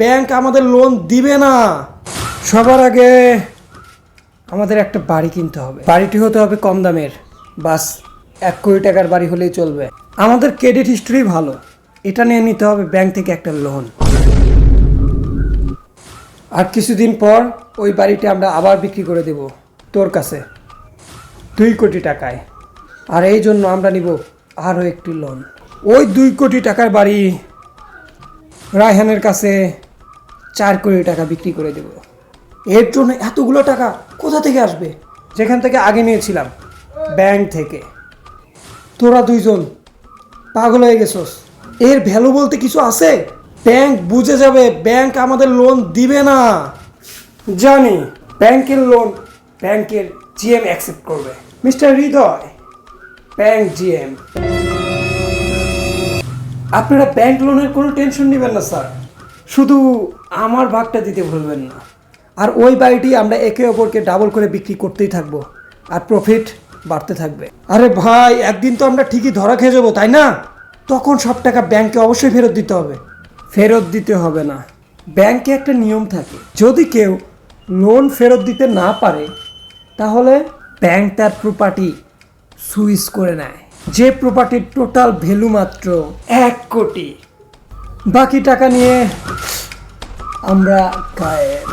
Bank আমাদের loan দিবে না। সবার আগে আমাদের একটা বাড়ি কিনতে হবে। বাড়িটি হতে হবে কম দামের, বাস 1 কোটি টাকার বাড়ি হলেই চলবে। আমাদের ক্রেডিট হিস্ট্রি ভালো, এটা নিয়ে নিতে হবে ব্যাংক থেকে একটা লোন। আর কিছুদিন পর ওই বাড়িটি আমরা আবার বিক্রি করে দেব তোর কাছে 2 কোটি টাকায়। আর এই জন্য আমরা নিব আরও একটি লোন। ওই 2 কোটি টাকার বাড়ি রায়হানের কাছে 4 কোটি টাকা বিক্রি করে দেব। এর জন্য এতগুলো টাকা কোথা থেকে আসবে? যেখান থেকে আগে নিয়েছিলাম, ব্যাংক থেকে। তোরা দুইজন পাগল হয়ে গেছস। এর ভ্যালু বলতে কিছু আছে? ব্যাংক বুঝে যাবে ব্যাংক আমাদের লোন দিবে না। জানি ব্যাংকের লোন ব্যাংকের জিএম অ্যাকসেপ্ট করবে। মিস্টার হৃদয়, ব্যাংক জিএম। আপনারা ব্যাংক লোনের কোনো টেনশন নেবেন না স্যার, শুধু আমার ভাগটা দিতে ভুলবেন না। আর ওই বাড়িটি আমরা একে অপরকে ডাবল করে বিক্রি করতেই থাকবো, আর প্রফিট বাড়তে থাকবে। আরে ভাই, একদিন তো আমরা ঠিকই ধরা খেয়ে যাবো, তাই না? তখন সব টাকা ব্যাংকে অবশ্যই ফেরত দিতে হবে। ফেরত দিতে হবে না, ব্যাংকে একটা নিয়ম থাকে, যদি কেউ লোন ফেরত দিতে না পারে তাহলে ব্যাংক তার প্রপার্টি সুইচ করে নেয়, যে প্রপার্টির টোটাল ভ্যালু মাত্র 1 কোটি। বাকি টাকা নিয়ে আমরা গায়েব।